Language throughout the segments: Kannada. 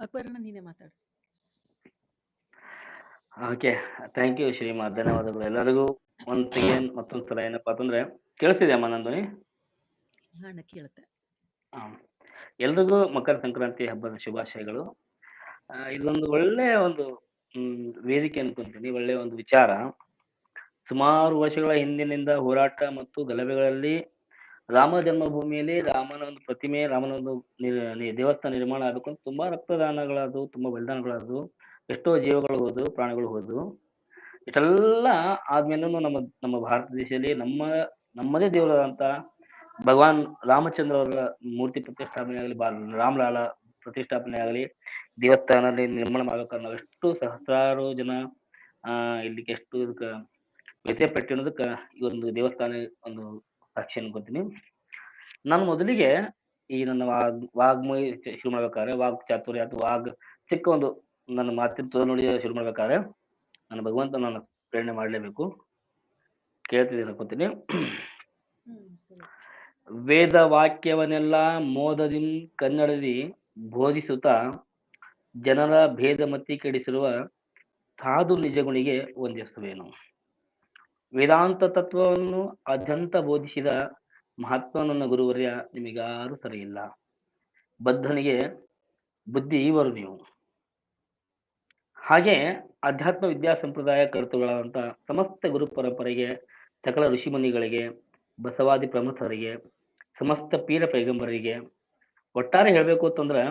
ಅಕ್ಬರಣ್ಣ ನೀನೇ ಮಾತಾಡು. ಓಕೆ. ಥ್ಯಾಂಕ್ ಯು ಶ್ರೀಮಾ, ಧನ್ಯವಾದಗಳು ಎಲ್ಲರಿಗೂ. ಒನ್ಸ್ ಅಗೇನ್ ಮತ್ತೊಂದು ಸಲ ಏನಪ್ಪಾ ಅಂತಂದ್ರೆ, ಕೇಳಿಸ್ತಿದೆಯಮ್ಮ ನನ್ನ ಧ್ವನಿ? ಹಾ ಅಣ್ಣ ಕೇಳುತ್ತೆ. ಹಾಂ. ಎಲ್ರಿಗೂ ಮಕರ ಸಂಕ್ರಾಂತಿ ಹಬ್ಬದ ಶುಭಾಶಯಗಳು. ಇದೊಂದು ಒಳ್ಳೆಯ ಒಂದು ವೇದಿಕೆ ಅನ್ಕೊಂತೀನಿ, ಒಳ್ಳೆಯ ಒಂದು ವಿಚಾರ. ಸುಮಾರು ವರ್ಷಗಳ ಹಿಂದಿನಿಂದ ಹೋರಾಟ ಮತ್ತು ಗಲಭೆಗಳಲ್ಲಿ ರಾಮ ಜನ್ಮಭೂಮಿಯಲ್ಲಿ ರಾಮನ ಒಂದು ಪ್ರತಿಮೆ, ರಾಮನ ಒಂದು ದೇವಸ್ಥಾನ ನಿರ್ಮಾಣ ಆಗಬೇಕು ಅಂತ ತುಂಬಾ ರಕ್ತದಾನಗಳಾದವು, ತುಂಬಾ ಬಲಿದಾನಗಳಾದವು, ಎಷ್ಟೋ ಜೀವಗಳು ಹೋದವು, ಪ್ರಾಣಗಳು ಹೋದವು. ಇಷ್ಟೆಲ್ಲ ಆದ್ಮೇಲೂ ನಮ್ಮ ನಮ್ಮ ಭಾರತ ದೇಶದಲ್ಲಿ ನಮ್ಮದೇ ದೇವರಾದಂಥ ಭಗವಾನ್ ರಾಮಚಂದ್ರ ಅವರ ಮೂರ್ತಿ ಪ್ರತಿಷ್ಠಾಪನೆ ಆಗಲಿ, ರಾಮಲಾಲ ಪ್ರತಿಷ್ಠಾಪನೆ ಆಗಲಿ, ದೇವಸ್ಥಾನದಲ್ಲಿ ನಿರ್ಮಾಣ ಮಾಡ್ಬೇಕಾದ್ರೆ ನಾವೆಷ್ಟು ಸಹಸ್ರಾರು ಜನ ಇಲ್ಲಿಗೆ ಎಷ್ಟು ಇದಕ್ಕೆ ವ್ಯತ್ಯಯ ಪಟ್ಟಿ ಅನ್ನೋದಕ್ಕೆ ಈ ಒಂದು ದೇವಸ್ಥಾನ ಒಂದು ಸಾಕ್ಷಿ ಅನ್ಕೊತೀನಿ. ನಾನು ಮೊದಲಿಗೆ ಈ ನನ್ನ ವಾಗ್ಮಯ ಶುರು ಮಾಡ್ಬೇಕಾದ್ರೆ, ವಾಗ್ ಚಾತುರ್ಯ ಅಥವಾ ಚಿಕ್ಕ ಒಂದು ನನ್ನ ಮಾತಿನ ನೋಡಿ ಶುರು ಮಾಡ್ಬೇಕಾದ್ರೆ ನನ್ನ ಭಗವಂತ ನಾನು ಪ್ರೇರಣೆ ಮಾಡಲೇಬೇಕು. ಕೇಳ್ತಿದ್ದೀನಿ ಅನ್ಕೋತೀನಿ. ವೇದ ವಾಕ್ಯವನ್ನೆಲ್ಲ ಮೋದದಿಂ ಕನ್ನಡದಿ ಬೋಧಿಸುತ್ತಾ ಜನರ ಭೇದ ಮತಿ ಕೆಡಿಸಿರುವ ಸಾಧು ನಿಜಗುಣಿಗೆ ವಂದಿಸುವೆನು. ವೇದಾಂತ ತತ್ವವನ್ನು ಅತ್ಯಂತ ಬೋಧಿಸಿದ ಮಹಾತ್ಮ ನನ್ನ ಗುರುವರ್ಯ ನಿಮಗಾರು ಸರಿಯಿಲ್ಲ. ಬದ್ಧನಿಗೆ ಬುದ್ಧಿ ಇವರು ನೀವು. ಹಾಗೆ ಅಧ್ಯಾತ್ಮ ವಿದ್ಯಾ ಸಂಪ್ರದಾಯ ಕರ್ತೃಗಳಾದಂಥ ಸಮಸ್ತ ಗುರು ಪರಂಪರೆಗೆ, ಸಕಲ ಋಷಿಮುನಿಗಳಿಗೆ, ಬಸವಾದಿ ಪ್ರಮುಖರಿಗೆ, ಸಮಸ್ತ ಪೀರ ಪೈಗಂಬರಿಗೆ, ಒಟ್ಟಾರೆ ಹೇಳಬೇಕು ಅಂತಂದ್ರೆ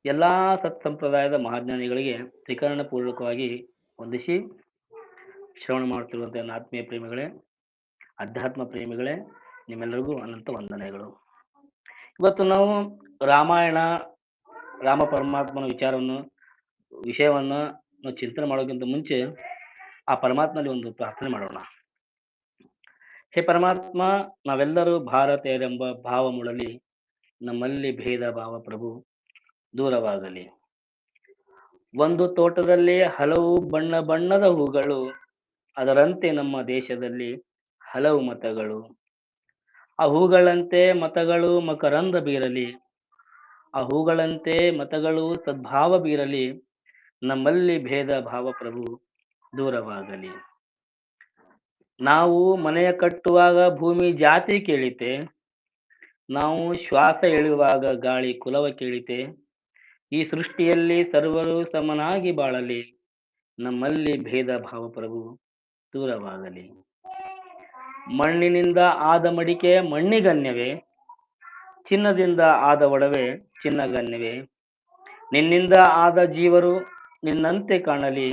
ಎಲ್ಲ ಸತ್ಸಂಪ್ರದಾಯದ ಮಹಾಜ್ಞಾನಿಗಳಿಗೆ ತ್ರಿಕರಣ ಪೂರ್ವಕವಾಗಿ ವಂದಿಸಿ, ಶ್ರವಣ ಮಾಡ್ತಿರುವಂಥ ನನ್ನ ಆತ್ಮೀಯ ಪ್ರೇಮಿಗಳೇ, ಅಧ್ಯಾತ್ಮ ಪ್ರೇಮಿಗಳೇ, ನಿಮ್ಮೆಲ್ಲರಿಗೂ ಅನಂತ ವಂದನೆಗಳು. ಇವತ್ತು ನಾವು ರಾಮಾಯಣ, ರಾಮ ಪರಮಾತ್ಮನ ವಿಷಯವನ್ನು ನಾವು ಚಿಂತನೆ ಮಾಡೋಕ್ಕಿಂತ ಮುಂಚೆ ಆ ಪರಮಾತ್ಮನಲ್ಲಿ ಒಂದು ಪ್ರಾರ್ಥನೆ ಮಾಡೋಣ. ಹೇ ಪರಮಾತ್ಮ, ನಾವೆಲ್ಲರೂ ಭಾರತೀಯರೆಂಬ ಭಾವ ಮೂಡಲಿ, ನಮ್ಮಲ್ಲಿ ಭೇದ ಭಾವ ಪ್ರಭು ದೂರವಾಗಲಿ. ಒಂದು ತೋಟದಲ್ಲಿ ಹಲವು ಬಣ್ಣ ಬಣ್ಣದ ಹೂಗಳು, ಅದರಂತೆ ನಮ್ಮ ದೇಶದಲ್ಲಿ ಹಲವು ಮತಗಳು. ಆ ಹೂಗಳಂತೆ ಮತಗಳು ಮಕರಂದ ಬೀರಲಿ, ಆ ಹೂಗಳಂತೆ ಮತಗಳು ಸದ್ಭಾವ ಬೀರಲಿ, ನಮ್ಮಲ್ಲಿ ಭೇದ ಭಾವ ಪ್ರಭು ದೂರವಾಗಲಿ. ನಾವು ಮನೆಯ ಕಟ್ಟುವಾಗ ಭೂಮಿ ಜಾತಿ ಕೇಳಿತೆ, ನಾವು ಶ್ವಾಸ ಎಳೆಯುವಾಗ ಗಾಳಿ ಕುಲವ ಕೇಳಿತೆ. ಈ ಸೃಷ್ಟಿಯಲ್ಲಿ ಸರ್ವರು ಸಮನಾಗಿ ಬಾಳಲಿ, ನಮ್ಮಲ್ಲಿ ಭೇದ ಭಾವ ಪ್ರಭು ದೂರವಾಗಲಿ. ಮಣ್ಣಿನಿಂದ ಆದ ಮಡಿಕೆ ಮಣ್ಣಿಗನ್ಯವೇ, ಚಿನ್ನದಿಂದ ಆದ ಒಡವೆ ಚಿನ್ನಗನ್ಯವೇ. ನಿನ್ನಿಂದ ಆದ ಜೀವರು ನಿನ್ನಂತೆ ಕಾಣಲಿ,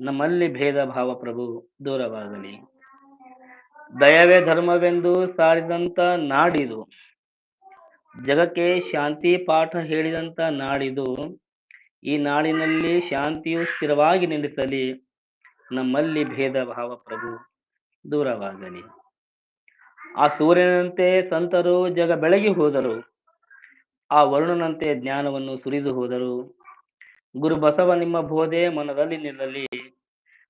ನಮ್ಮಲ್ಲಿ ಭೇದ ಭಾವ ಪ್ರಭು ದೂರವಾಗಲಿ. ದಯವೇ ಧರ್ಮವೆಂದು ಸಾರಿದಂತ ನಾಡಿದು, ಜಗಕ್ಕೆ ಶಾಂತಿ ಪಾಠ ಹೇಳಿದಂತ ನಾಡಿದು. ಈ ನಾಡಿನಲ್ಲಿ ಶಾಂತಿಯು ಸ್ಥಿರವಾಗಿ ನಿಲ್ಲಿಸಲಿ, ನಮ್ಮಲ್ಲಿ ಭೇದ ಭಾವ ಪ್ರಭು ದೂರವಾಗಲಿ. ಆ ಸೂರ್ಯನಂತೆ ಸಂತರು ಜಗ ಬೆಳಗಿ ಹೋದರು, ಆ ವರುಣನಂತೆ ಜ್ಞಾನವನ್ನು ಸುರಿದು ಹೋದರು. ಗುರು ಬಸವ ನಿಮ್ಮ ಬೋಧೆ ಮನದಲ್ಲಿ ನಿಲ್ಲಲಿ,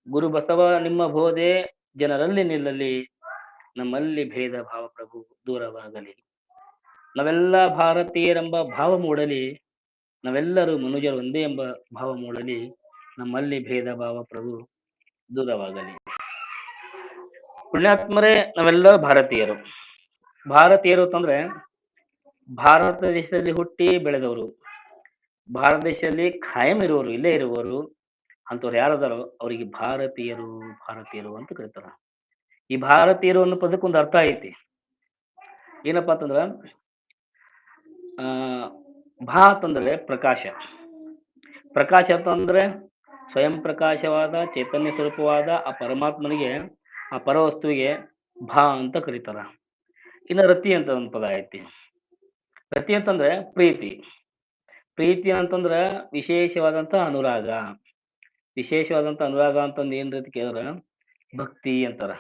ಗುರು ಬಸವ ನಿಮ್ಮ ಬೋಧೆ ಜನರಲ್ಲಿ ನಿಲ್ಲಲಿ, ನಮ್ಮಲ್ಲಿ ಭೇದ ಭಾವ ಪ್ರಭು ದೂರವಾಗಲಿ. ನಾವೆಲ್ಲ ಭಾರತೀಯರೆಂಬ ಭಾವ ಮೂಡಲಿ, ನಾವೆಲ್ಲರೂ ಮನುಜರು ಒಂದೇ ಎಂಬ ಭಾವ ಮೂಡಲಿ, ನಮ್ಮಲ್ಲಿ ಭೇದ ಭಾವ ಪ್ರಭು ದೂರವಾಗಲಿ. ಪುಣ್ಯಾತ್ಮರೇ, ನಾವೆಲ್ಲ ಭಾರತೀಯರು. ಭಾರತೀಯರು ಅಂತಂದ್ರೆ ಭಾರತ ದೇಶದಲ್ಲಿ ಹುಟ್ಟಿ ಬೆಳೆದವರು, ಭಾರತ ದೇಶದಲ್ಲಿ ಖಾಯಂ ಇರುವವರು, ಇಲ್ಲೇ ಇರುವವರು ಅಂಥವ್ರು ಯಾರದಾರೋ ಅವರಿಗೆ ಭಾರತೀಯರು ಅಂತ ಕರೀತಾರ. ಈ ಭಾರತೀಯರು ಅನ್ನೋ ಪದಕ್ಕೊಂದು ಅರ್ಥ ಐತಿ. ಏನಪ್ಪಾ ಅಂತಂದ್ರ ಭಾ ಅಂತಂದ್ರೆ ಪ್ರಕಾಶ, ಪ್ರಕಾಶ ಅಂತಂದ್ರೆ ಸ್ವಯಂ ಪ್ರಕಾಶವಾದ ಚೈತನ್ಯ ಸ್ವರೂಪವಾದ ಆ ಪರಮಾತ್ಮನಿಗೆ, ಆ ಪರವಸ್ತುವಿಗೆ ಭಾ ಅಂತ ಕರೀತಾರ. ಇನ್ನು ರತಿ ಅಂತ ಒಂದು ಪದ ಐತಿ. ರತಿ ಅಂತಂದ್ರೆ ಪ್ರೀತಿ. ಪ್ರೀತಿ ಅಂತಂದ್ರೆ ವಿಶೇಷವಾದಂತ ಅನುರಾಗ. ವಿಶೇಷವಾದಂತ ಅನುರಾಗ ಅಂತಂದು ಏನ್ ರೀತಿ ಕೇಳಿದ್ರೆ ಭಕ್ತಿ ಅಂತಾರ.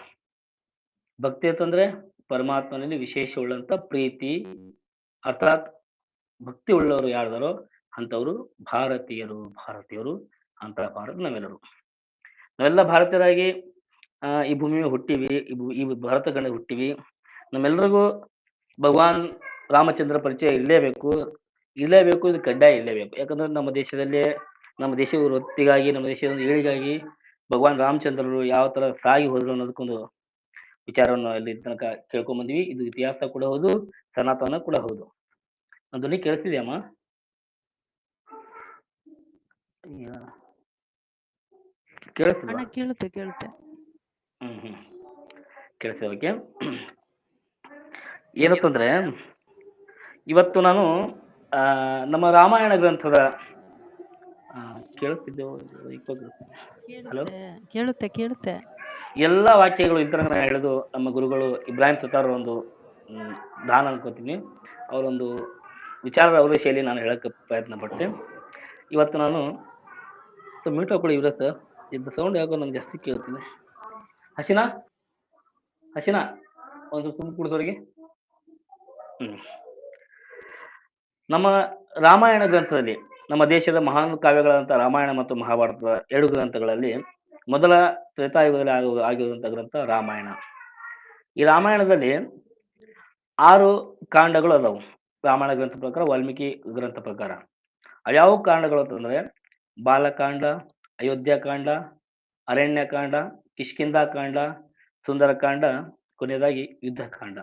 ಭಕ್ತಿ ಅಂತಂದ್ರೆ ಪರಮಾತ್ಮನಲ್ಲಿ ವಿಶೇಷವುಳ್ಳಂತ ಪ್ರೀತಿ, ಅರ್ಥಾತ್ ಭಕ್ತಿ ಉಳ್ಳವರು ಯಾರ್ದಾರೋ ಅಂಥವ್ರು ಭಾರತೀಯರು ಅಂತ ಭಾರತ ನಾವೆಲ್ಲ ಭಾರತೀಯರಾಗಿ ಈ ಭೂಮಿ ಮೇಲೆ ಹುಟ್ಟಿವಿ, ಈ ಭಾರತ ಗಂಡ ಹುಟ್ಟಿವಿ. ನಮ್ಮೆಲ್ಲರಿಗೂ ಭಗವಾನ್ ರಾಮಚಂದ್ರ ಪರಿಚಯ ಇರಲೇಬೇಕು. ಇರಲೇಬೇಕು, ಇದು ಕಡ್ಡಾಯ ಇರಲೇಬೇಕು. ಯಾಕಂದ್ರೆ ನಮ್ಮ ದೇಶದ ವೃತ್ತಿಗಾಗಿ, ನಮ್ಮ ದೇಶದ ಒಂದು ಏಳಿಗಾಗಿ ಭಗವಾನ್ ರಾಮಚಂದ್ರರು ಯಾವ ತರ ಸಾಗಿ ಹೋದ್ರು ಅನ್ನೋದಕ್ಕೊಂದು ವಿಚಾರವನ್ನು ಇಲ್ಲಿ ತನಕ ಕೇಳ್ಕೊಂಡ್ ಬಂದ್ವಿ. ಇದು ಇತಿಹಾಸ ಕೂಡ ಹೌದು, ಸನಾತನ ಕೂಡ ಹೌದು. ನನ್ನ ಧ್ವನಿ ಕೇಳಿಸ್ತಿದ್ಯಮ್ಮ? ಅಯ್ಯ, ಕೇಳಿಸ್ತಿಲ್ವಾ? ಅಣ್ಣ ಕೇಳುತ್ತೆ ಕೇಳುತ್ತೆ. ಹ್ಮ್ ಕೇಳಿಸ್ತಿದೆ. ಓಕೆ. ಏನಂತಂದ್ರೆ ಇವತ್ತು ನಾನು ಆ, ನಮ್ಮ ರಾಮಾಯಣ ಗ್ರಂಥದ ಕೇಳಿಸ್ತಿದ್ದೆವು. ಹಲೋ. ಕೇಳುತ್ತೆ ಕೇಳುತ್ತೆ ಕೇಳುತ್ತೆ. ಎಲ್ಲ ವಾಕ್ಯಗಳು ಇತರ ನಾನು ಹೇಳೋದು ನಮ್ಮ ಗುರುಗಳು ಇಬ್ರಾಹಿಂ ಸುತಾರ್ ಒಂದು ದಾನ ಅನ್ಕೋತೀನಿ. ಅವರೊಂದು ವಿಚಾರದ ಅವರ ಶೈಲಿ ನಾನು ಹೇಳಕ್ಕೆ ಪ್ರಯತ್ನ ಪಟ್ಟೆ. ಇವತ್ತು ನಾನು ಮ್ಯೂಟ್ ಹಾಕೊಳ್ಳಿ ಇವ್ರ ಸರ್, ಇದು ಸೌಂಡ್ ಯಾಕೋ ನನಗೆ ಜಾಸ್ತಿ ಕೇಳ್ತೀನಿ. ಹಸಿನಾ ಹಸಿನಾ ಒಂದು ತುಂಬ ಕುಡಿದವರಿಗೆ. ನಮ್ಮ ರಾಮಾಯಣ ಗ್ರಂಥದಲ್ಲಿ, ನಮ್ಮ ದೇಶದ ಮಹಾನ್ ಕಾವ್ಯಗಳಂತ ರಾಮಾಯಣ ಮತ್ತು ಮಹಾಭಾರತದ 2 ಗ್ರಂಥಗಳಲ್ಲಿ ಮೊದಲ ತ್ರೇತಾಯುಗದಲ್ಲಿ ಆಗಿರುವಂಥ ಗ್ರಂಥ ರಾಮಾಯಣ. ಈ ರಾಮಾಯಣದಲ್ಲಿ 6 ಕಾಂಡಗಳು ಅದಾವು. ರಾಮಾಯಣ ಗ್ರಂಥ ಪ್ರಕಾರ, ವಾಲ್ಮೀಕಿ ಗ್ರಂಥ ಪ್ರಕಾರ. ಅದ್ಯಾವ ಕಾಂಡಗಳು ಅಂತಂದ್ರೆ ಬಾಲಕಾಂಡ, ಅಯೋಧ್ಯಕಾಂಡ, ಅರಣ್ಯಕಾಂಡ, ಕಿಷ್ಕಿಂಧಾಕಾಂಡ, ಸುಂದರಕಾಂಡ, ಕೊನೆಯದಾಗಿ ಯುದ್ಧಕಾಂಡ.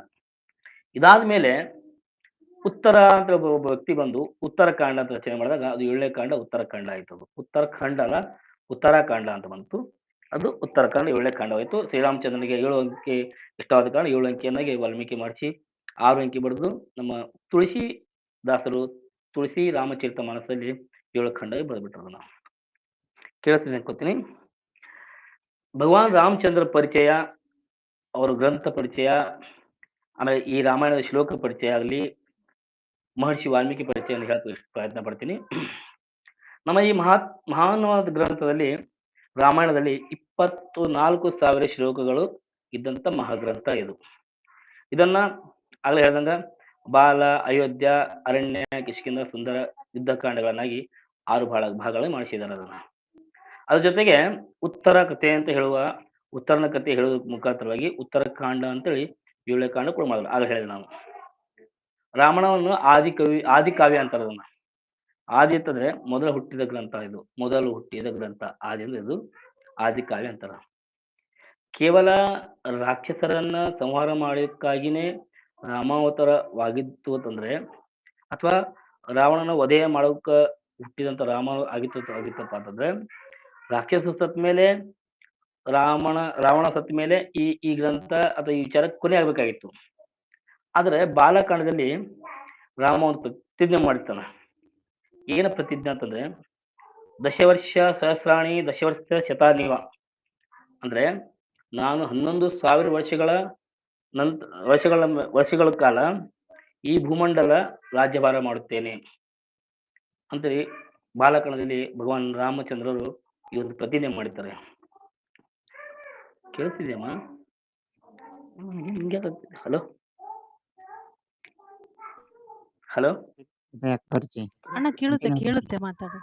ಇದಾದ ಮೇಲೆ ಉತ್ತರ ಅಂತ ಒಬ್ಬ ವ್ಯಕ್ತಿ ಬಂದು ಉತ್ತರಕಾಂಡ ಅಂತ ರಚನೆ ಮಾಡಿದಾಗ ಅದು 7ನೇ ಕಾಂಡ ಉತ್ತರಕಾಂಡ ಆಯ್ತು. ಅದು ಉತ್ತರಾಖಂಡ ಅಲ್ಲ, ಉತ್ತರಾಖಂಡ ಅಂತ ಬಂತು. ಅದು ಉತ್ತರಾಖಂಡ 7ನೇ ಕಾಂಡವಾಯಿತು. ಶ್ರೀರಾಮಚಂದ್ರನಿಗೆ 7 ಅಂಕೆ ಇಷ್ಟವಾದ ಕಾರಣ 7 ಅಂಕಿಯನ್ನಾಗಿ ವಾಲ್ಮೀಕಿ ಮಾಡಿಸಿ 6 ಅಂಕಿ ಬರೆದು ನಮ್ಮ ತುಳಸಿ ದಾಸರು ತುಳಸಿ ರಾಮಚರಿತ ಮಾನಸದಲ್ಲಿ 7 ಖಂಡ ಬರೆದ್ಬಿಟ್ರು. ಅದನ್ನ ಕೇಳ್ತೀನಿ ಅನ್ಕೋತೀನಿ. ಭಗವಾನ್ ರಾಮಚಂದ್ರ ಪರಿಚಯ, ಅವರ ಗ್ರಂಥ ಪರಿಚಯ, ಆಮೇಲೆ ಈ ರಾಮಾಯಣದ ಶ್ಲೋಕ ಪರಿಚಯ ಆಗಲಿ, ಮಹರ್ಷಿ ವಾಲ್ಮೀಕಿ ಪರಿಚಯವನ್ನು ಹೇಳಕ್ಕೆ ಪ್ರಯತ್ನ ಪಡ್ತೀನಿ. ನಮ್ಮ ಈ ಮಹಾನ್ವಾದ ಗ್ರಂಥದಲ್ಲಿ, ರಾಮಾಯಣದಲ್ಲಿ 24,000 ಶ್ಲೋಕಗಳು ಇದ್ದಂಥ ಮಹಾಗ್ರಂಥ ಇದು. ಇದನ್ನ ಆಗಲೇ ಹೇಳ್ದಂಗ ಬಾಲ, ಅಯೋಧ್ಯ, ಅರಣ್ಯ, ಕಿಷ್ಕಿಂಧ, ಸುಂದರ, ಯುದ್ಧಕಾಂಡಗಳನ್ನಾಗಿ 6 ಭಾಗಗಳು ಮಾಡಿಸಿದ್ದಾರೆ ಅದನ್ನ. ಅದ್ರ ಜೊತೆಗೆ ಉತ್ತರ ಕಥೆ ಅಂತ ಹೇಳುವ, ಉತ್ತರನ ಕಥೆ ಹೇಳುವ ಮುಖಾಂತರವಾಗಿ ಉತ್ತರಕಾಂಡ ಅಂತೇಳಿ 7ನೇ ಕಾಂಡ ಕೂಡ ಮಾಡಿದ್ರು. ಆಗ ಹೇಳಿದೆ ನಾನು. ರಾಮಾಯಣವನ್ನು ಆದಿಕಾವ್ಯ ಅಂತಾರೆ ಅದನ್ನ. ಆದಿ ಅಂತಂದ್ರೆ ಮೊದಲು ಹುಟ್ಟಿದ ಗ್ರಂಥ ಇದು, ಮೊದಲು ಹುಟ್ಟಿದ ಗ್ರಂಥ. ಆದಿ ಅಂದ್ರೆ ಇದು ಆದಿಕಾವ್ಯ ಅಂತಾರ. ಕೇವಲ ರಾಕ್ಷಸರನ್ನ ಸಂಹಾರ ಮಾಡೋಕ್ಕಾಗಿನೇ ರಾಮಾವತಾರವಾಗಿತ್ತು ಅಂತಂದ್ರೆ, ಅಥವಾ ರಾವಣನ ವಧೆ ಮಾಡೋಕ ಹುಟ್ಟಿದಂತ ಆಗಿತ್ತಪ್ಪ ಅಂತಂದ್ರೆ, ರಾಕ್ಷಸ ಸತ್ ಮೇಲೆ ರಾವಣ ಸತ್ ಮೇಲೆ ಈ ಗ್ರಂಥ ಅಥವಾ ಈ ವಿಚಾರ ಕೊನೆ ಆಗ್ಬೇಕಾಗಿತ್ತು. ಆದ್ರೆ ಬಾಲಕಾಂಡದಲ್ಲಿ ರಾಮ ಒಂದು ಪ್ರತಿಜ್ಞೆ ಮಾಡಿರ್ತಾನ. ಏನ ಪ್ರತಿಜ್ಞೆ ಅಂತಂದ್ರೆ, ದಶವರ್ಷ ಸಹಸ್ರಾಣಿ ದಶವರ್ಷ ಶತಾನಿವ ಅಂದ್ರೆ, ನಾನು 11,000 ವರ್ಷಗಳ ಕಾಲ ಈ ಭೂಮಂಡಲ ರಾಜ್ಯಭಾರ ಮಾಡುತ್ತೇನೆ ಅಂತೇಳಿ ಬಾಲಕಾಂಡದಲ್ಲಿ ಭಗವಾನ್ ರಾಮಚಂದ್ರರು ಈ ಒಂದು ಪ್ರತಿಜ್ಞೆ ಮಾಡಿರ್ತಾರೆ. ಕೇಳ್ತಿದ್ಯಮ್ಮ? ಹಲೋ ಹಲೋ ಅಣ್ಣ ಕೇಳುತ್ತೆ ಕೇಳುತ್ತೆ ಮಾತಾಡು.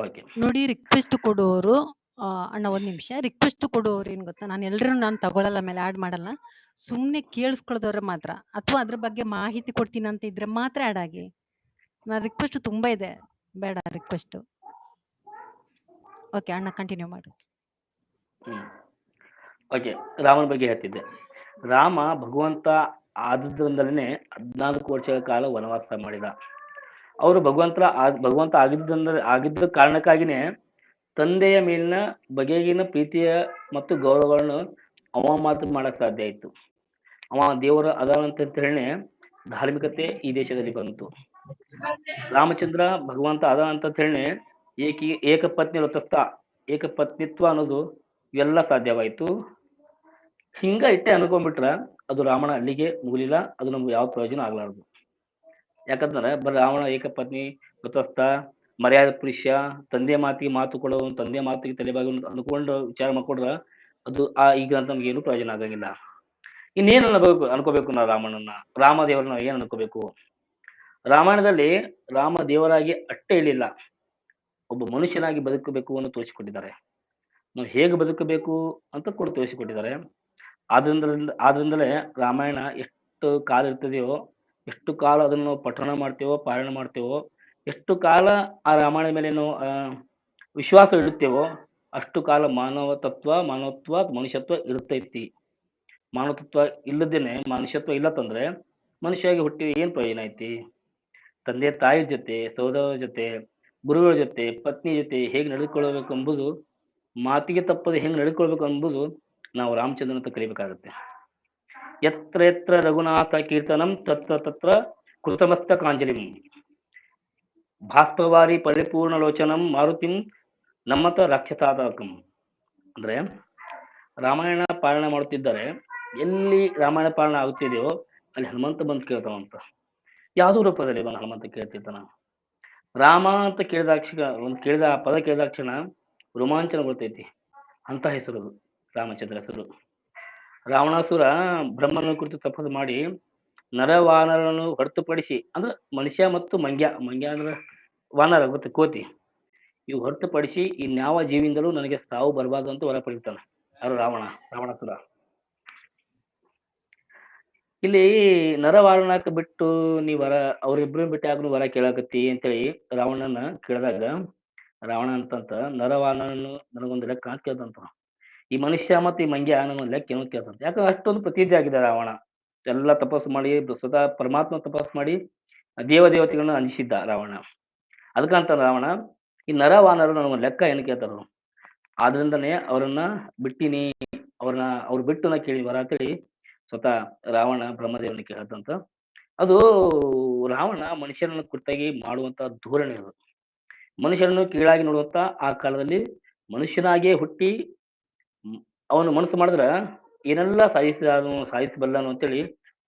ಓಕೆ. ನೋಡಿ, ರಿಕ್ವೆಸ್ಟ್ ಕೊಡೋರು ಅಣ್ಣ ಒಂದ್ ನಿಮಿಷ. ರಿಕ್ವೆಸ್ಟ್ ಕೊಡೋರು ಏನ್ ಗೊತ್ತಾ, ನಾನು ಎಲ್ಲರೂ ನಾನು ತಗೊಳಲ್ಲ, ಮೇಲೆ ಆಡ್ ಮಾಡಲ್ಲ. ಸುಮ್ನೆ ಕೇಳಿಸ್ಕೊಳ್ದವ್ರೆ ಮಾತ್ರ, ಅಥವಾ ಅದ್ರ ಬಗ್ಗೆ ಮಾಹಿತಿ ಕೊಡ್ತೀನಿ ಅಂತ ಇದ್ರೆ ಮಾತ್ರ ಆಡ್ ಆಗಿ. ನಾನು ರಿಕ್ವೆಸ್ಟ್ ತುಂಬಾ ಇದೆ, ಬೇಡ ರಿಕ್ವೆಸ್ಟ್. ಓಕೆ ಅಣ್ಣ, ಕಂಟಿನ್ಯೂ ಮಾಡಿ. ಓಕೆ, ರಾಮನ ಬಗ್ಗೆ ಹೇಳ್ತಿದ್ದೆ. ರಾಮ ಭಗವಂತ ಆದ್ರಿಂದಲೇ 14 ವರ್ಷಗಳ ಕಾಲ ವನವಾಸ ಮಾಡಿದ. ಅವರು ಭಗವಂತ ಆಗಿದ್ದ ಕಾರಣಕ್ಕಾಗಿನೇ ತಂದೆಯ ಮೇಲಿನ ಬಗೆಗಿನ ಪ್ರೀತಿಯ ಮತ್ತು ಗೌರವಗಳನ್ನು ಅವ ಮಾತ್ರ ಮಾಡಕ್ ಸಾಧ್ಯ ಆಯ್ತು. ಅವ ದೇವರ ಅದಾನಂತ ಹೇಳಿ ಧಾರ್ಮಿಕತೆ ಈ ದೇಶದಲ್ಲಿ ಬಂತು. ರಾಮಚಂದ್ರ ಭಗವಂತ ಅದಾನಂತ ಹೇಳಿ ಏಕಪತ್ನಿ ವ್ರತಸ್ಥ, ಏಕಪತ್ನಿತ್ವ ಅನ್ನೋದು ಇವೆಲ್ಲ ಸಾಧ್ಯವಾಯಿತು. ಹಿಂಗ ಇಟ್ಟೆ ಅನ್ಕೊಂಡ್ಬಿಟ್ರ ಅದು ರಾಮನ ಅಲ್ಲಿಗೆ ಮುಗಿಲಿಲ್ಲ. ಅದು ನಮ್ಗೆ ಯಾವ ಪ್ರಯೋಜನ ಆಗ್ಲಾರ್ದು. ಯಾಕಂದ್ರೆ ಬರೀ ರಾವಣ ಏಕಪತ್ನಿ ವ್ರತಸ್ಥ, ಮರ್ಯಾದ ಪುರುಷ, ತಂದೆ ಮಾತಿಗೆ ಮಾತು ಕೊಡೋ, ತಂದೆ ಮಾತಿಗೆ ತಲೆಬಾಗಿ ಅನ್ಕೊಂಡು ವಿಚಾರ ಮಾಡ್ಕೊಂಡ್ರ ಅದು ಈಗ ಅಂತ ನಮ್ಗೆ ಏನು ಪ್ರಯೋಜನ ಆಗಂಗಿಲ್ಲ. ಇನ್ನೇನು ಅನ್ಕೋಬೇಕು ನಾವು ರಾಮನನ್ನ, ರಾಮದೇವರನ್ನ ಏನ್ ಅನ್ಕೋಬೇಕು? ರಾಮಾಯಣದಲ್ಲಿ ರಾಮ ದೇವರಾಗಿ ಅಷ್ಟೇ ಇರಲಿಲ್ಲ, ಒಬ್ಬ ಮನುಷ್ಯನಾಗಿ ಬದುಕಬೇಕು ಅಂತ ತೋರಿಸಿಕೊಟ್ಟಿದ್ದಾರೆ. ನಾವು ಹೇಗೆ ಬದುಕಬೇಕು ಅಂತ ಕೂಡ ತೋರಿಸಿಕೊಟ್ಟಿದ್ದಾರೆ. ಆದ್ರಿಂದಲೇ ರಾಮಾಯಣ ಎಷ್ಟು ಕಾಲ ಇರ್ತದೆಯೋ ಎಷ್ಟು ಕಾಲ ಅದನ್ನು ನಾವು ಪಠಣ ಮಾಡ್ತೇವೋ, ಪಾರಾಯಣ ಮಾಡ್ತೇವೋ, ಎಷ್ಟು ಕಾಲ ಆ ರಾಮಾಯಣದ ಮೇಲೆ ನಾವು ವಿಶ್ವಾಸ ಇಡುತ್ತೇವೋ, ಅಷ್ಟು ಕಾಲ ಮಾನವ ತತ್ವ, ಮಾನವತ್ವ, ಮನುಷ್ಯತ್ವ ಇರ್ತೈತಿ. ಮಾನವತ್ವ ಇಲ್ಲದೇನೆ ಮನುಷ್ಯತ್ವ ಇಲ್ಲತ್ತಂದ್ರೆ ಮನುಷ್ಯವಾಗಿ ಹುಟ್ಟಿ ಏನು ಪ್ರಯೋಜನ ಐತಿ? ತಂದೆ ತಾಯಿ ಜೊತೆ, ಸಹೋದರರ ಜೊತೆ, ಗುರುಗಳ ಜೊತೆ, ಪತ್ನಿ ಜೊತೆ ಹೇಗೆ ನಡೆದುಕೊಳ್ಳಬೇಕು ಎಂಬುದು, ಮಾತಿಗೆ ತಪ್ಪದೆ ಹೆಂಗೆ ನಡೆದುಕೊಳ್ಬೇಕು ಎಂಬುದು ನಾವು ರಾಮಚಂದ್ರನ ಅಂತ ಕಲಿಬೇಕಾಗುತ್ತೆ. ಯತ್ರ ಯತ್ರ ರಘುನಾಥ ಕೀರ್ತನಂ ತತ್ರ ತತ್ರ ಕೃತಮಸ್ತಕಾಂಜಲಿಂ ಭಾಸ್ಪವಾರಿ ಪರಿಪೂರ್ಣ ಲೋಚನಂ ಮಾರುತಿಂ ನಮ್ಮತ ರಾಕ್ಷಸಾದಕಂ. ಅಂದ್ರೆ ರಾಮಾಯಣ ಪಾರಾಯಣ ಮಾಡುತ್ತಿದ್ದರೆ ಎಲ್ಲಿ ರಾಮಾಯಣ ಪಾರಾಯಣ ಆಗುತ್ತಿದೆಯೋ ಅಲ್ಲಿ ಹನುಮಂತ ಬಂದು ಕೇಳ್ತಾವಂತ. ಯಾವುದೋ ರೂಪದಲ್ಲಿ ಬಂದು ಹನುಮಂತ ಕೇಳ್ತಿರ್ತಾನ. ರಾಮ ಅಂತ ಕೇಳಿದ ಆ ಪದ ಕೇಳಿದಾಕ್ಷಣ ರೋಮಾಂಚನ ಬರ್ತೈತಿ. ಅಂತ ಹೆಸರು ಅದು, ರಾಮಚಂದ್ರ ಹೆಸರು. ರಾವಣಾಸುರ ಬ್ರಹ್ಮನ ಕುರಿತು ತಪಸ್ಸು ಮಾಡಿ ನರವಾನರನ್ನು ಹೊರತುಪಡಿಸಿ, ಅಂದ್ರೆ ಮನುಷ್ಯ ಮತ್ತು ಮಂಗ್ಯ ಅಂದ್ರೆ ವಾನರ ಗೊತ್ತೆ, ಕೋತಿ, ಇವು ಹೊರತುಪಡಿಸಿ ಇನ್ಯಾವ ಜೀವಿಯಿಂದಲೂ ನನಗೆ ಸಾವು ಬರಬಾರ್ದು ಅಂತ ವರ ಪಡಿತಾನೆ. ಯಾರು? ರಾವಣಾಸುರ. ಇಲ್ಲಿ ನರವಾರಣಕ ಬಿಟ್ಟು ನೀ ವರ, ಅವ್ರಿಬ್ರು ಬಿಟ್ಟು ಯಾಕೆ ವರ ಕೇಳಾಕತ್ತಿ ಅಂತೇಳಿ ರಾವಣನ ಕೇಳಿದಾಗ, ರಾವಣ ಅಂತಂತ ನರವಾನರನ್ನು ನನಗೊಂದು ಲೆಕ್ಕ ಅಂತ ಕೇಳ್ದಂತ. ಈ ಮನುಷ್ಯ ಮತ್ತು ಈ ಮಂಗ್ಯ ನನಗೊಂದು ಲೆಕ್ಕ ಏನೋ ಕೇಳ್ತಂತ. ಯಾಕಂದ್ರೆ ಅಷ್ಟೊಂದು ಪ್ರಸಿದ್ಧಿ ಆಗಿದೆ ರಾವಣ. ಎಲ್ಲ ತಪಸ್ಸು ಮಾಡಿ ಸ್ವತಃ ಪರಮಾತ್ಮ ತಪಸ್ಸು ಮಾಡಿ ದೇವತೆಗಳನ್ನ ಅಂಜಿಸಿದ್ದ ರಾವಣ. ಅದಕ್ಕಂತ ರಾವಣ ಈ ನರವಾನರು ನನಗೊಂದು ಲೆಕ್ಕ ಏನು ಕೇಳ್ತಾರ, ಆದ್ರಿಂದನೇ ಅವರನ್ನ ಬಿಟ್ಟಿನಿ, ಅವ್ರು ಬಿಟ್ಟು ನಾ ಕೇಳಿ ವರ ಅಂತೇಳಿ ಸ್ವತಃ ರಾವಣ ಬ್ರಹ್ಮದೇವನ ಕೇಳತ್ತಂತ. ಅದು ರಾವಣ ಮನುಷ್ಯರನ್ನು ಕುರಿತಾಗಿ ಮಾಡುವಂತ ಧೋರಣೆ ಅದು. ಮನುಷ್ಯರನ್ನು ಕೀಳಾಗಿ ನೋಡುವಂತ ಆ ಕಾಲದಲ್ಲಿ ಮನುಷ್ಯನಾಗಿಯೇ ಹುಟ್ಟಿ ಅವನು ಮನಸ್ಸು ಮಾಡಿದ್ರ ಏನೆಲ್ಲ ಸಾಧಿಸಬಲ್ಲನು ಅಂತೇಳಿ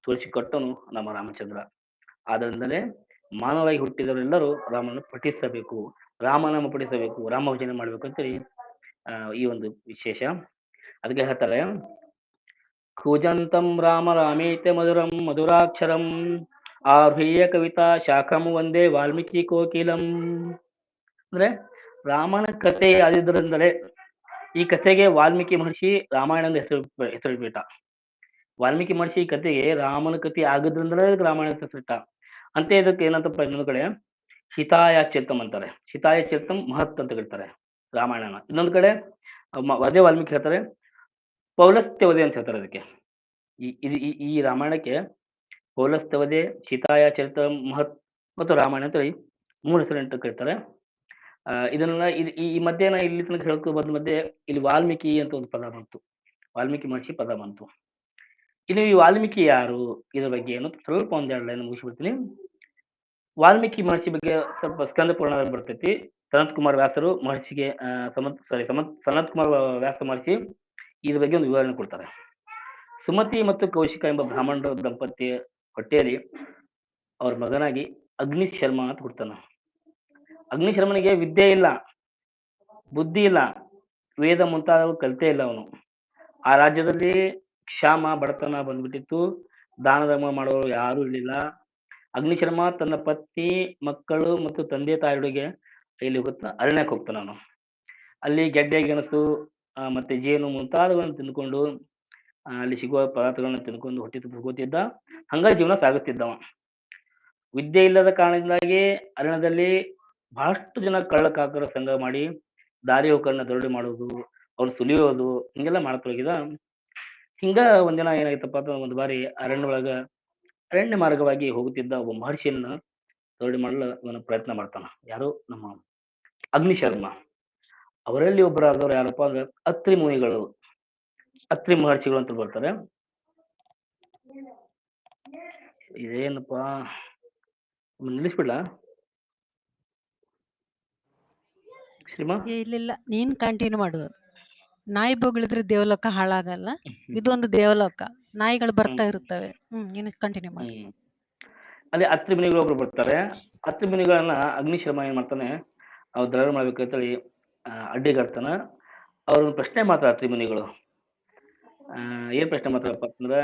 ತೋರಿಸಿಕೊಟ್ಟನು ನಮ್ಮ ರಾಮಚಂದ್ರ. ಆದ್ದರಿಂದಲೇ ಮಾನವಾಗಿ ಹುಟ್ಟಿದವರೆಲ್ಲರೂ ರಾಮನನ್ನು ಪಠಿಸಬೇಕು, ರಾಮನಾಮ ಪಠಿಸಬೇಕು, ರಾಮ ಭಜನೆ ಮಾಡ್ಬೇಕು ಅಂತೇಳಿ ಈ ಒಂದು ವಿಶೇಷ. ಅದಕ್ಕೆ ಹೇಳ್ತಾರೆ, ಕೂಜಂತಂ ರಾಮ ರಾಮೇತಿ ಮಧುರಂ ಮಧುರಾಕ್ಷರಂ ಆಹ್ರಿಯ ಕವಿತಾ ಶಾಖಂ ಒಂದೇ ವಾಲ್ಮೀಕಿ ಕೋಕಿಲಂ. ಅಂದ್ರೆ ರಾಮನ ಕಥೆ ಆದಿದ್ದರಿಂದಲೇ ಈ ಕಥೆಗೆ ವಾಲ್ಮೀಕಿ ಮಹರ್ಷಿ ರಾಮಾಯಣದ ಹೆಸರಿಟ್ಟ. ವಾಲ್ಮೀಕಿ ಮಹರ್ಷಿ ಈ ಕಥೆಗೆ ರಾಮನ ಕಥೆ ಆಗಿದ್ರಿಂದಲೇ ರಾಮಾಯಣ ಹೆಸರಿಟ್ಟ. ಅಂತ ಇದಕ್ಕೆ ಏನಂತಪ್ಪ, ಇನ್ನೊಂದು ಕಡೆ ಹಿತಾಯ ಚೇತಂ ಅಂತಾರೆ. ಹಿತಾಯ ಚೇತಂ ಮಹತ್ ಅಂತ ಹೇಳ್ತಾರೆ ರಾಮಾಯಣನ. ಇನ್ನೊಂದು ಕಡೆ ಅದೇ ವಾಲ್ಮೀಕಿ ಹೇಳ್ತಾರೆ ಪೌಲಸ್ತ್ಯವದೆ ಅಂತ ಹೇಳ್ತಾರೆ ಅದಕ್ಕೆ. ಈ ರಾಮಾಯಣಕ್ಕೆ ಪೌಲಸ್ತ್ಯವದೆ, ಹಿತಾಯ ಚರಿತಂ ಮಹತ್ ಮತ್ತು ರಾಮಾಯಣ ಅಂತ ಮೂರು ಹೆಸರು ಅಂತ ಕರೀತಾರೆ. ಇದನ್ನೆಲ್ಲ ಈ ಮಧ್ಯಾಹ್ನ ಇಲ್ಲಿ ತನಕ ಹೇಳ್ಕೊ ಬಂದ ಮಧ್ಯೆ ಇಲ್ಲಿ ವಾಲ್ಮೀಕಿ ಅಂತ ಒಂದು ಪದ ಬಂತು, ವಾಲ್ಮೀಕಿ ಮಹರ್ಷಿ ಪದ ಬಂತು. ಇನ್ನು ಈ ವಾಲ್ಮೀಕಿ ಯಾರು, ಇದ್ರ ಬಗ್ಗೆ ಏನು ಸ್ವಲ್ಪ ಒಂದೆರಡು ಲೈನ್ ಮುಗಿಸ್ಬಿಡ್ತೀನಿ. ವಾಲ್ಮೀಕಿ ಮಹರ್ಷಿ ಬಗ್ಗೆ ಸ್ವಲ್ಪ ಸ್ಕಂದ ಪುರಾಣದಲ್ಲಿ ಬರ್ತೈತಿ. ಸನತ್ ಕುಮಾರ್ ವ್ಯಾಸರು ಮಹರ್ಷಿಗೆ ಸನತ್ ಕುಮಾರ್ ವ್ಯಾಸ ಮಹರ್ಷಿ ಇದ್ರ ಬಗ್ಗೆ ಒಂದು ವಿವರಣೆ ಕೊಡ್ತಾರೆ. ಸುಮತಿ ಮತ್ತು ಕೌಶಿಕ ಎಂಬ ಬ್ರಾಹ್ಮಣರ ದಂಪತಿಯ ಹೊಟ್ಟೆಯಲ್ಲಿ ಅವ್ರ ಮಗನಾಗಿ ಅಗ್ನಿ ಶರ್ಮ ಅಂತ ಹುಡ್ತಾನ. ಅಗ್ನಿ ಶರ್ಮನಿಗೆ ವಿದ್ಯೆ ಇಲ್ಲ, ಬುದ್ಧಿ ಇಲ್ಲ, ವೇದ ಮುಂತಾದವು ಕಲಿತೇ ಇಲ್ಲ ಅವನು. ಆ ರಾಜ್ಯದಲ್ಲಿ ಕ್ಷಾಮ, ಬಡತನ ಬಂದ್ಬಿಟ್ಟಿತ್ತು. ದಾನ ಧರ್ಮ ಮಾಡೋರು ಯಾರು ಇರಲಿಲ್ಲ. ಅಗ್ನಿಶರ್ಮ ತನ್ನ ಪತ್ನಿ, ಮಕ್ಕಳು ಮತ್ತು ತಂದೆ ತಾಯಿಯೊಳಗೆ ಇಲ್ಲಿ ಅರಣ್ಯಕ್ಕೆ ಹೋಗ್ತಾನ ಅವನು. ಅಲ್ಲಿ ಗೆಡ್ಡೆ ಗೆಣಸು ಮತ್ತೆ ಜೇನು ಮುಂತಾದವುಗಳನ್ನು ತಿಂದ್ಕೊಂಡು ಅಲ್ಲಿ ಸಿಗುವ ಪದಾರ್ಥಗಳನ್ನ ತಿನ್ಕೊಂಡು ಹೊಟ್ಟೆ ತುಂಬಿಸ್ಕೋತಿದ್ದ. ಹಂಗ ಜೀವನ ಸಾಗುತ್ತಿದ್ದವ. ವಿದ್ಯೆ ಇಲ್ಲದ ಕಾರಣದಿಂದಾಗಿ ಅರಣ್ಯದಲ್ಲಿ ಬಹಳಷ್ಟು ಜನ ಕಳ್ಳಕಾಕರ ಸಂಘ ಮಾಡಿ ದಾರಿ ಹೋಕರನ್ನ ದರೋಡೆ ಮಾಡೋದು, ಅವ್ರು ಸುಲಿಯೋದು, ಹಿಂಗೆಲ್ಲ ಮಾಡತೊಡಗಿದ. ಹಿಂಗ ಒಂದಿನ ಏನಾಯ್ತಪ್ಪ ಅಂತ, ಒಂದು ಬಾರಿ ಅರಣ್ಯ ಮಾರ್ಗವಾಗಿ ಹೋಗುತ್ತಿದ್ದ ಒಬ್ಬ ಮಹರ್ಷಿಯನ್ನ ದರೋಡೆ ಮಾಡಲು ಅವನ ಪ್ರಯತ್ನ ಮಾಡ್ತಾನ. ಯಾರು? ನಮ್ಮ ಅಗ್ನಿಶರ್ಮ. ಅವರಲ್ಲಿ ಒಬ್ಬರಾದವ್ರು ಯಾರಪ್ಪ ಅಂದ್ರೆ ಅತ್ರಿ ಮುನಿಗಳು, ಅತ್ರಿ ಮಹರ್ಷಿಗಳು ಅಂತ ಬರ್ತಾರೆ. ಇದೇನಪ್ಪ, ನಿಲ್ಲಿಸ್ಬಿಡ್ಲಾ ಶ್ರೀಮಾ? ಇಲ್ಲ, ನೀನ್ ಕಂಟಿನ್ಯೂ ಮಾಡು. ನಾಯಿ ಬೊಗಳಿದ್ರೆ ದೇವಲೋಕ ಹಾಳಾಗಲ್ಲ, ಇದೊಂದು ದೇವಲೋಕ, ನಾಯಿಗಳು ಬರ್ತಾ ಇರ್ತವೆ. ನೀನು ಕಂಟಿನ್ಯೂ ಮಾಡು. ಅಲ್ಲಿ ಅತ್ರಿ ಮುನಿಗಳು ಒಬ್ರು ಬರ್ತಾರೆ. ಅತ್ರಿ ಮುನಿಗಳನ್ನ ಅಗ್ನಿಶರ್ಮ ಏನ್ ಮಾಡ್ತಾನೆ, ಅವ್ರು ದರೋಡೆ ಮಾಡ್ಬೇಕಂತೇಳಿ ಅಡ್ಡಿಗಾಡ್ತಾನ. ಅವ್ರನ್ನ ಪ್ರಶ್ನೆ ಮಾಡ್ತಾರೆ ಅತ್ರಿ ಮುನಿಗಳು. ಏನ್ ಪ್ರಶ್ನೆ ಮಾಡ್ತಾರಪ್ಪ ಅಂತಂದ್ರೆ,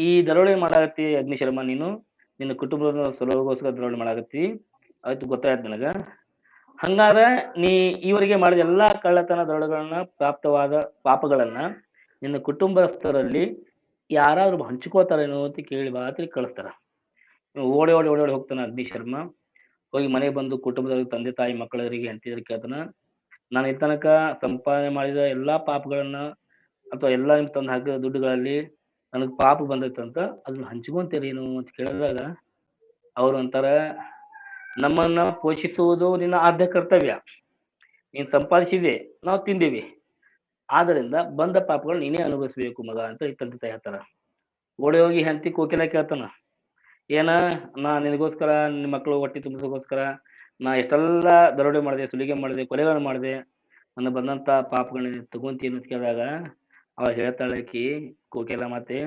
ಈ ದರೋಡೆ ಮಾಡಾಕತ್ತಿ ಅಗ್ನಿಶರ್ಮ, ನೀನು ನಿನ್ನ ಕುಟುಂಬದ ಸಲುವಾಗಿಗೋಸ್ಕರ ದರೋಡೆ ಮಾಡಾಕತ್ತಿ, ಆಯ್ತು ಗೊತ್ತಾಯ್ತು ನನಗ. ಹಂಗಾದ್ರೆ ನೀ ಈವರೆಗೆ ಮಾಡಿದ ಎಲ್ಲಾ ಕಳ್ಳತನ ದರೋಡೆಗಳನ್ನ ಪ್ರಾಪ್ತವಾದ ಪಾಪಗಳನ್ನ ನಿನ್ನ ಕುಟುಂಬಸ್ಥರಲ್ಲಿ ಯಾರಾದ್ರೂ ಹಂಚ್ಕೋತಾರೇನೋ ಅಂತ ಕೇಳಿ ಬಾ ಅಂತ ಕಳಿಸ್ತಾರ. ಓಡಿ, ಓಡಿ, ಓಡಿ, ಓಡಿ ಹೋಗ್ತಾನೆ ಅಗ್ನಿಶರ್ಮ. ಹೋಗಿ ಮನೆಗೆ ಬಂದು ಕುಟುಂಬದವ್ರಿಗೆ, ತಂದೆ ತಾಯಿ ಮಕ್ಕಳವರಿಗೆ ಹೆಂಡತಿಯರಿಗೆ ಕೇಳ್ತಾನ, ನಾನು ಈ ತನಕ ಸಂಪಾದನೆ ಮಾಡಿದ ಎಲ್ಲಾ ಪಾಪಗಳನ್ನ ಅಥವಾ ಎಲ್ಲ ನಿಮ್ ತಂದು ಹಾಕಿದ ದುಡ್ಡುಗಳಲ್ಲಿ ನನಗೆ ಪಾಪ ಬಂದೈತಂತ, ಅದನ್ನ ಹಂಚ್ಕೊಂತೀರೇನು ಅಂತ ಕೇಳಿದಾಗ ಅವ್ರು ಅಂತಾರೆ, ನಮ್ಮನ್ನ ಪೋಷಿಸುವುದು ನಿನ್ನ ಆದ್ಯ ಕರ್ತವ್ಯ. ನೀನು ಸಂಪಾದಿಸಿದೆ, ನಾವು ತಿಂದೀವಿ. ಆದ್ದರಿಂದ ಬಂದ ಪಾಪಗಳು ನೀನೇ ಅನುಭವಿಸಬೇಕು ಮಗ ಅಂತ ಈ ತಂದೆ ತಾಯಿ ಹೇಳ್ತಾರ. ಓಡಿ ಹೋಗಿ ಹೆಂಡತಿ ಕೋಕಿಲ ಕೇಳ್ತಾನ, ಏನ ನಾ ನಿನಗೋಸ್ಕರ ನಿನ್ನ ಮಕ್ಕಳು ಹೊಟ್ಟೆ ತುಂಬಿಸೋಗೋಸ್ಕರ ನಾ ಎಷ್ಟೆಲ್ಲ ದರೋಡೆ ಮಾಡಿದೆ, ಸುಲಿಗೆ ಮಾಡಿದೆ, ಕೊಲೆಗಳನ್ನು ಮಾಡಿದೆ, ನನ್ನ ಬಂದಂಥ ಪಾಪಗಳನ್ನ ತಗೊಂತೀನಿ ಅಂತ ಕೇಳಿದಾಗ ಅವ ಹೇಳ್ತಾಳೆ ಆಕಿ ಕೋಕಿಲ ಮಾತೆ,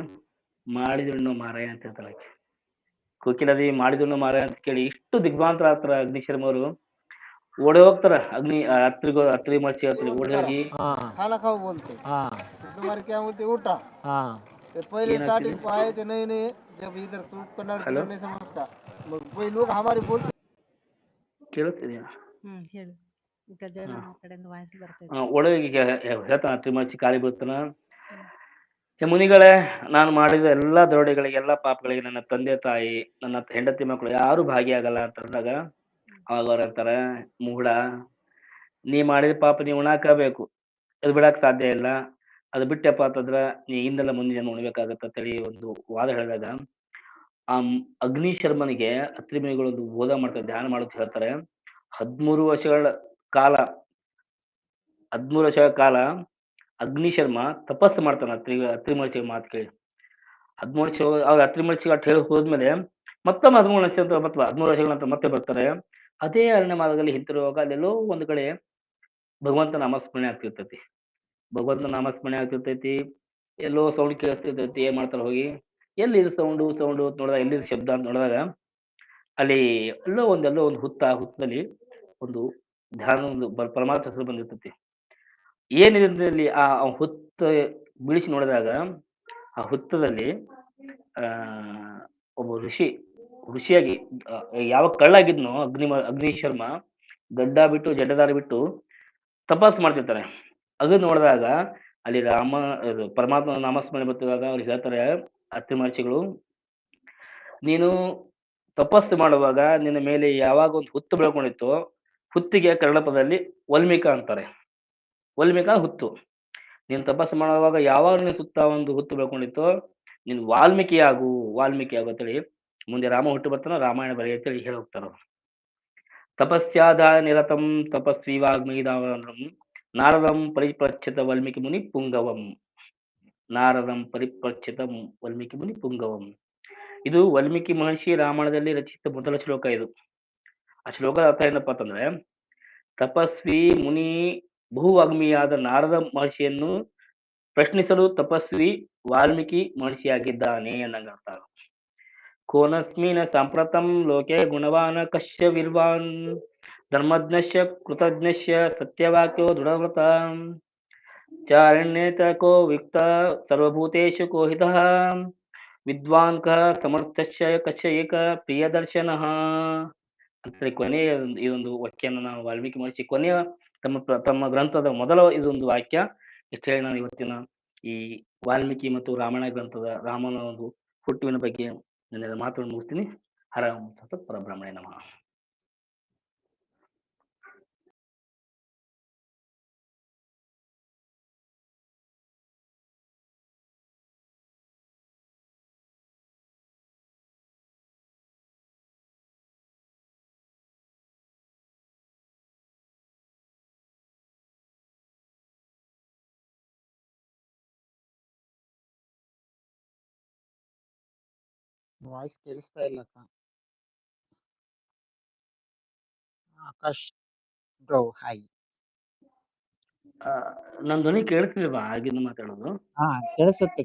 ಮಾಡಿದಣ್ಣು ಮಾರಾಯ ಅಂತ ಹೇಳ್ತಾಳೆ ಆಕಿ. ಕೋಕಿಲದಿ ಮಾಡಿದಣ್ಣು ಮಾರಾಯ ಅಂತ ಕೇಳಿ ಇಷ್ಟು ದಿಗ್ಭ್ರಾಂತರ ಆಗ್ತಾರ ಅಗ್ನಿಶರ್ಮ ಅವರು. ಓಡಿ ಹೋಗ್ತಾರ ಅತ್ರಿ ಮಚ್ಚಿ ಹತ್ರ ಓಡಿ करा ಹೋಗಿ हाँ खाना खाओ बोलते हाँ तो तुम्हारे क्या बोलते उठा हाँ तो पहले ಏನಾಗ್ತಿದೆ? स्टार्टिंग को आए थे नहीं नहीं जब इधर कन्नड़ हेलो? नहीं समझता कोई लोग हमारे बोलते ಕೇಳಿಸ್ತಿದ್ಯಾ? ಹೇಳು. ಈಗ ನಮ್ಮ ಕಡೆಯಿಂದ ವಾಯ್ಸ್ ಬರ್ತೈತೆ. ಓಡಿ ಹೋಗಿ ಹೇಳ್ತಾನ ಅತ್ರಿ ಮಚ್ಚಿ ಕಾಲಿ ಬೀಳ್ತಾನ. ಮುನಿಗಳೇ, ನಾನು ಮಾಡಿದ ಎಲ್ಲ ದರೋಡೆಗಳಿಗೆ, ಎಲ್ಲ ಪಾಪಗಳಿಗೆ ನನ್ನ ತಂದೆ ತಾಯಿ, ನನ್ನ ಹೆಂಡತಿ ಮಕ್ಕಳು ಯಾರು ಭಾಗಿಯಾಗಲ್ಲ ಅಂತ ಅಂದಾಗ ಅವಾಗ ಅವ್ರು ಅಂತಾರೆ, ಮೂಢ, ನೀ ಮಾಡಿದ ಪಾಪ ನೀವು ಉಣಾಕಬೇಕು, ಅದು ಬಿಡಕ್ ಸಾಧ್ಯ ಇಲ್ಲ, ಅದು ಬಿಟ್ಟಪ್ಪ ಅಂತಂದ್ರ ನೀ ಹಿಂದೆಲ್ಲ ಮುಂದೆ ಜನ ಉಣ್ಬೇಕಾಗತ್ತ ಅಂತೇಳಿ ಒಂದು ವಾದ ಹೇಳಿದಾಗ ಅಗ್ನಿಶರ್ಮನಿಗೆ ಅತ್ರಿ ಮುನಿಗಳು ಒಂದು ಬೋಧ ಮಾಡ್ತಾರೆ, ಧ್ಯಾನ ಮಾಡೋದು ಹೇಳ್ತಾರೆ. 13 ವರ್ಷಗಳ ಕಾಲ 13 ವರ್ಷಗಳ ಕಾಲ ಅಗ್ನಿಶರ್ಮ ತಪಸ್ಸು ಮಾಡ್ತಾನೆ ಅತ್ರಿ ಮಹರ್ಷಿ ಮಾತು ಕೇಳಿ. 13 ವರ್ಷ ಅವ್ರು ಅತ್ರಿ ಮಹರ್ಷಿ ಅಟ್ ಹೇಳಿ ಹೋದ್ಮೇಲೆ ಮತ್ತೊಮ್ಮೆ 13 ವರ್ಷ ಮತ್ತೆ 13 ವರ್ಷಗಳ ನಂತರ ಮತ್ತೆ ಬರ್ತಾರೆ. ಅದೇ ಅರಣ್ಯ ಮಾರ್ಗದಲ್ಲಿ ಹಿಂತಿರುವಾಗ ಅಲ್ಲೆಲ್ಲೋ ಒಂದು ಕಡೆ ಭಗವಂತ ನಾಮಸ್ಮರಣೆ ಆಗ್ತಿರ್ತೈತಿ. ಭಗವಂತ ನಾಮಸ್ಮರಣೆ ಆಗ್ತಿರ್ತೈತಿ. ಎಲ್ಲೋ ಸೌಂಡ್ ಕೇಳಿಸ್ತಿರ್ತೈತಿ. ಏನ್ ಮಾಡ್ತಾರೆ ಹೋಗಿ, ಎಲ್ಲಿ ಇದು ಸೌಂಡು ಸೌಂಡು ಅಂತ ನೋಡಿದಾಗ, ಎಲ್ಲಿ ಶಬ್ದ ಅಂತ ನೋಡಿದಾಗ ಅಲ್ಲಿ ಎಲ್ಲೋ ಒಂದು ಹುತ್ತದಲ್ಲಿ ಒಂದು ಧ್ಯಾನ ಒಂದು ಪರಮಾತ್ಮ ಹೆಸರು ಬಂದಿರ್ತೈತಿ. ಏನಿದೆ ಅಂದ್ರೆ ಅಲ್ಲಿ ಆ ಹುತ್ತ ಬೀಳಿಸಿ ನೋಡಿದಾಗ ಆ ಹುತ್ತದಲ್ಲಿ ಆ ಒಬ್ಬ ಋಷಿಯಾಗಿ ಯಾವ ಕಳ್ಳಾಗಿದ್ನೋ ಅಗ್ನಿಶರ್ಮ ಗಡ್ಡ ಬಿಟ್ಟು ಜಡ್ಡದಾರಿ ಬಿಟ್ಟು ತಪಸ್ಸು ಮಾಡ್ತಿರ್ತಾನೆ. ಅದು ನೋಡಿದಾಗ ಅಲ್ಲಿ ಪರಮಾತ್ಮನ ನಾಮಸ್ಮರಣೆ ಬರ್ತಿರುವಾಗ ಅವ್ರಿಗೆ ಹೇಳ್ತಾರೆ ಅತ್ರಿ ಮಹರ್ಷಿಗಳು, ನೀನು ತಪಸ್ಸು ಮಾಡುವಾಗ ನಿನ್ನ ಮೇಲೆ ಯಾವಾಗ ಒಂದು ಹುತ್ತು ಬೆಳ್ಕೊಂಡಿತ್ತೋ, ಹುತ್ತಿಗೆ ಕನ್ನಡ ಪದದಲ್ಲಿ ವಲ್ಮೀಕ ಅಂತಾರೆ. ವಲ್ಮೀಕ ಹುತ್ತು. ನೀನು ತಪಸ್ಸು ಮಾಡುವಾಗ ಯಾವಾಗ ನಿನ್ನ ಸುತ್ತ ಒಂದು ಹುತ್ತು ಬೆಳ್ಕೊಂಡಿತ್ತೋ, ನೀನು ವಾಲ್ಮೀಕಿ ಆಗು ಅಂತೇಳಿ ಮುಂದೆ ರಾಮ ಹುಟ್ಟು ಬರ್ತಾನ, ರಾಮಾಯಣ ಬರೆಯ ಅಂತೇಳಿ ಹೇಳಿ ಹೋಗ್ತಾರ. ತಪಸ್ಯಾದ ನಿರತಂ ತಪಸ್ವಿ ವಾಗ್ಮೀದಾವರಂ ನಾರದಂ ಪರಿಪ್ರಚ್ಛಿತ ವಾಲ್ಮೀಕಿ ಮುನಿ ಪುಂಗವಂ. ನಾರದಂ ಪರಿಪ್ರಚ್ಛಿತ ವಾಲ್ಮೀಕಿ ಮುನಿ ಪುಂಗವಂ. ಇದು ವಾಲ್ಮೀಕಿ ಮಹರ್ಷಿ ರಾಮಾಯಣದಲ್ಲಿ ರಚಿಸಿದ ಮೊದಲ ಶ್ಲೋಕ ಇದು. ಆ ಶ್ಲೋಕದ ಅರ್ಥ ಏನಪ್ಪಾ ಅಂತಂದ್ರೆ, ತಪಸ್ವಿ ಮುನಿ ಬಹುವಾಗ್ಮಿಯಾದ ನಾರದ ಮಹರ್ಷಿಯನ್ನು ಪ್ರಶ್ನಿಸಲು ತಪಸ್ವಿ ವಾಲ್ಮೀಕಿ ಮಹರ್ಷಿಯಾಗಿದ್ದಾನೆ ಅನ್ನಂಗ ಅರ್ಥ. ಕೋನಸ್ಮಿನ್ ಸಾಂಪ್ರತಂ ಲೋಕೆ ಗುಣವಾನ್ ಕಶ್ಯ ವಿರ್ವಾನ್ ಧರ್ಮಜ್ಞಶ್ಯ ಕೃತಜ್ಞಶ್ಯ ಸತ್ಯವಾಕ್ಯೋ ದೃಢವ್ರತ ಚಾರಣ್ಯೇತ ಕೋ ವಿಕ್ತ ಸರ್ವಭೂತೇಷು ಕೋಹಿತಃ ವಿದ್ವಾನ್ ಕಃ ಸಮರ್ಥಶ್ಯ ಕಶ್ಯ ಏಕ ಪ್ರಿಯದರ್ಶನಃ ಅಂತ ಕೊನೆಯ ಇದೊಂದು ವಾಕ್ಯನ ನಾವು ವಾಲ್ಮೀಕಿ ಮಹರ್ಷಿ ಕೊನೆಯ ತಮ್ಮ ಗ್ರಂಥದ ಮೊದಲ ಇದೊಂದು ವಾಕ್ಯ. ಇಷ್ಟು ಹೇಳಿ ನಾನು ಇವತ್ತಿನ ಈ ವಾಲ್ಮೀಕಿ ಮತ್ತು ರಾಮಾಯಣ ಗ್ರಂಥದ ರಾಮನ ಒಂದು ಹುಟ್ಟುವಿನ ಬಗ್ಗೆ ನನ್ನ ಮಾತನ್ನು ಮುಗಿಸ್ತೀನಿ. ಹರ ಪರಬ್ರಹ್ಮಣೇ ನಮಃ. ವಾಯ್ಸ್ ಕೇಳಿಸ್ತಾ ಇಲ್ಲ ಅಕ್ಕ. Akash bro hi. ನನ್ನ ಧ್ವನಿ ಕೇಳಿಸ್ತಿಲ್ವಾ ಆಗಿಂದ ಮಾತಾಡೋದು? ಹಾ ಕೇಳಿಸುತ್ತೆ